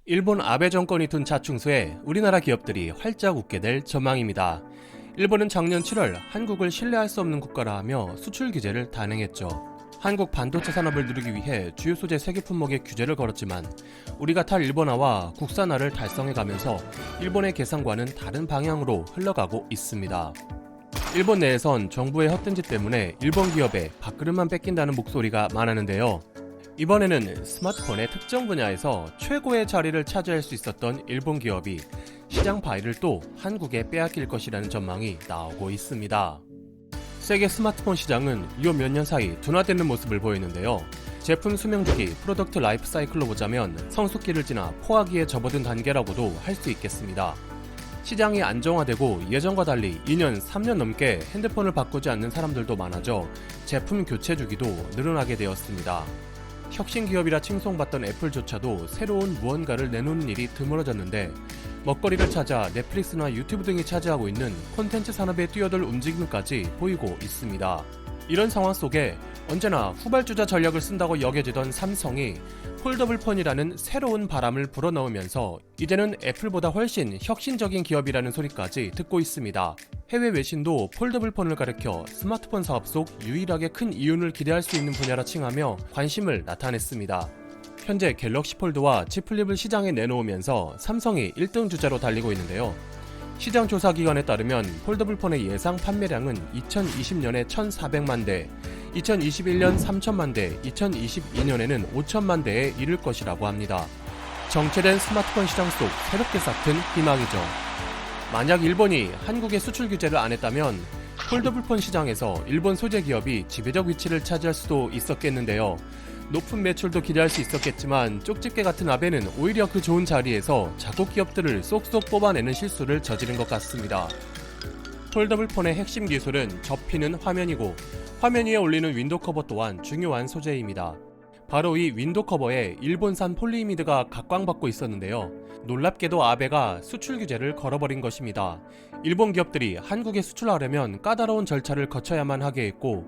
일본 아베 정권이 둔 자충수에 우리나라 기업들이 활짝 웃게 될 전망입니다. 일본은 작년 7월 한국을 신뢰할 수 없는 국가라 하며 수출 규제를 단행했죠. 한국 반도체 산업을 누르기 위해 주요 소재 3개 품목에 규제를 걸었지만 우리가 탈일본화와 국산화를 달성해가면서 일본의 계산과는 다른 방향으로 흘러가고 있습니다. 일본 내에선 정부의 헛된 짓 때문에 일본 기업에 밥그릇만 뺏긴다는 목소리가 많았는데요. 이번에는 스마트폰의 특정 분야에서 최고의 자리를 차지할 수 있었던 일본 기업이 시장 바위를 또 한국에 빼앗길 것이라는 전망이 나오고 있습니다. 세계 스마트폰 시장은 요 몇 년 사이 둔화되는 모습을 보이는데요. 제품 수명주기, 프로덕트 라이프 사이클로 보자면 성숙기를 지나 포화기에 접어든 단계라고도 할 수 있겠습니다. 시장이 안정화되고 예전과 달리 2년, 3년 넘게 핸드폰을 바꾸지 않는 사람들도 많아져 제품 교체 주기도 늘어나게 되었습니다. 혁신 기업이라 칭송받던 애플조차도 새로운 무언가를 내놓는 일이 드물어졌는데 먹거리를 찾아 넷플릭스나 유튜브 등이 차지하고 있는 콘텐츠 산업에 뛰어들 움직임까지 보이고 있습니다. 이런 상황 속에 언제나 후발주자 전략을 쓴다고 여겨지던 삼성이 폴더블폰이라는 새로운 바람을 불어넣으면서 이제는 애플보다 훨씬 혁신적인 기업이라는 소리까지 듣고 있습니다. 해외 외신도 폴더블폰을 가리켜 스마트폰 사업 속 유일하게 큰 이윤을 기대할 수 있는 분야라 칭하며 관심을 나타냈습니다. 현재 갤럭시 폴드와 Z 플립을 시장에 내놓으면서 삼성이 1등 주자로 달리고 있는데요. 시장 조사 기관에 따르면 폴더블폰의 예상 판매량은 2020년에 1,400만 대, 2021년 3천만 대, 2022년에는 5천만 대에 이를 것이라고 합니다. 정체된 스마트폰 시장 속 새롭게 싹튼 희망이죠. 만약 일본이 한국에 수출 규제를 안 했다면 폴더블폰 시장에서 일본 소재 기업이 지배적 위치를 차지할 수도 있었겠는데요. 높은 매출도 기대할 수 있었겠지만 쪽집게 같은 아베는 오히려 그 좋은 자리에서 자국 기업들을 쏙쏙 뽑아내는 실수를 저지른 것 같습니다. 폴더블폰의 핵심 기술은 접히는 화면이고 화면 위에 올리는 윈도우 커버 또한 중요한 소재입니다. 바로 이 윈도우 커버에 일본산 폴리이미드가 각광받고 있었는데요. 놀랍게도 아베가 수출 규제를 걸어버린 것입니다. 일본 기업들이 한국에 수출하려면 까다로운 절차를 거쳐야만 하게 했고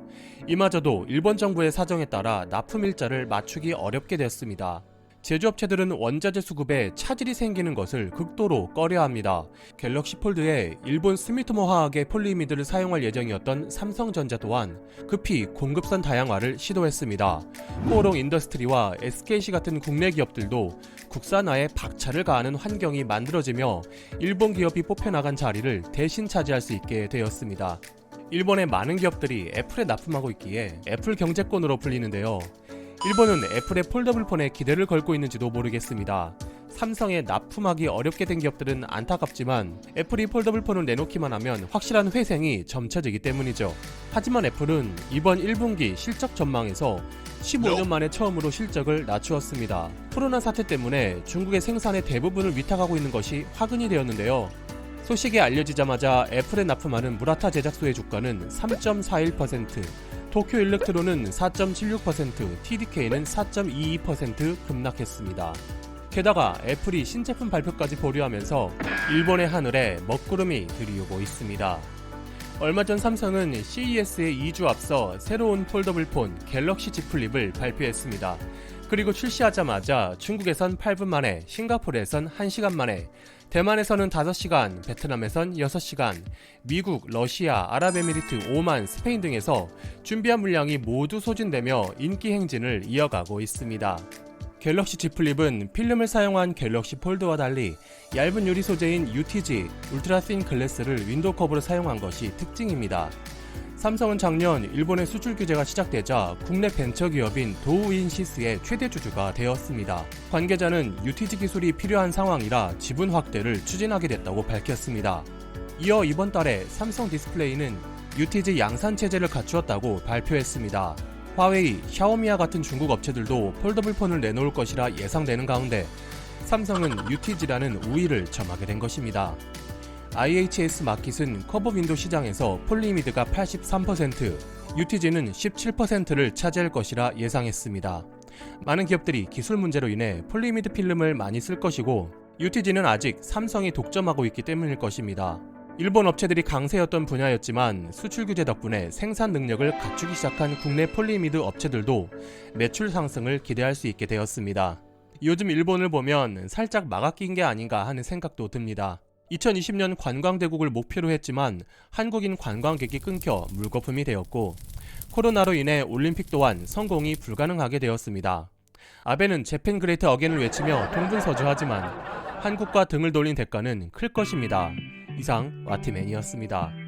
이마저도 일본 정부의 사정에 따라 납품 일자를 맞추기 어렵게 됐습니다. 제조업체들은 원자재 수급에 차질이 생기는 것을 극도로 꺼려합니다. 갤럭시 폴드에 일본 스미토모 화학의 폴리이미드를 사용할 예정이었던 삼성전자 또한 급히 공급선 다양화를 시도했습니다. 코오롱 인더스트리와 SKC 같은 국내 기업들도 국산화에 박차를 가하는 환경이 만들어지며 일본 기업이 뽑혀나간 자리를 대신 차지할 수 있게 되었습니다. 일본의 많은 기업들이 애플에 납품하고 있기에 애플 경제권으로 불리는데요. 일본은 애플의 폴더블폰에 기대를 걸고 있는지도 모르겠습니다. 삼성에 납품하기 어렵게 된 기업들은 안타깝지만 애플이 폴더블폰을 내놓기만 하면 확실한 회생이 점쳐지기 때문이죠. 하지만 애플은 이번 1분기 실적 전망에서 15년 만에 처음으로 실적을 낮추었습니다. 코로나 사태 때문에 중국의 생산의 대부분을 위탁하고 있는 것이 화근이 되었는데요. 소식이 알려지자마자 애플에 납품하는 무라타 제작소의 주가는 3.41%, 도쿄 일렉트론은 4.76%, TDK는 4.22% 급락했습니다. 게다가 애플이 신제품 발표까지 보류하면서 일본의 하늘에 먹구름이 들이오고 있습니다. 얼마 전 삼성은 CES에 2주 앞서 새로운 폴더블폰 갤럭시 Z 플립을 발표했습니다. 그리고 출시하자마자 중국에선 8분 만에, 싱가포르에선 1시간 만에, 대만에서는 5시간, 베트남에선 6시간, 미국, 러시아, 아랍에미리트, 오만, 스페인 등에서 준비한 물량이 모두 소진되며 인기 행진을 이어가고 있습니다. 갤럭시 Z 플립은 필름을 사용한 갤럭시 폴드와 달리 얇은 유리 소재인 UTG, 울트라 신 글래스를 윈도우 커버로 사용한 것이 특징입니다. 삼성은 작년 일본의 수출 규제가 시작되자 국내 벤처 기업인 도우인시스의 최대 주주가 되었습니다. 관계자는 UTG 기술이 필요한 상황이라 지분 확대를 추진하게 됐다고 밝혔습니다. 이어 이번 달에 삼성 디스플레이는 UTG 양산 체제를 갖추었다고 발표했습니다. 화웨이, 샤오미와 같은 중국 업체들도 폴더블폰을 내놓을 것이라 예상되는 가운데 삼성은 UTG라는 우위를 점하게 된 것입니다. IHS 마킷은 커버 윈도우 시장에서 폴리이미드가 83%, UTG는 17%를 차지할 것이라 예상했습니다. 많은 기업들이 기술 문제로 인해 폴리이미드 필름을 많이 쓸 것이고 UTG는 아직 삼성이 독점하고 있기 때문일 것입니다. 일본 업체들이 강세였던 분야였지만 수출 규제 덕분에 생산 능력을 갖추기 시작한 국내 폴리이미드 업체들도 매출 상승을 기대할 수 있게 되었습니다. 요즘 일본을 보면 살짝 막아낀 게 아닌가 하는 생각도 듭니다. 2020년 관광대국을 목표로 했지만 한국인 관광객이 끊겨 물거품이 되었고, 코로나로 인해 올림픽 또한 성공이 불가능하게 되었습니다. 아베는 재팬 그레이트 어게인을 외치며 동분서주하지만 한국과 등을 돌린 대가는 클 것입니다. 이상 와티맨이었습니다.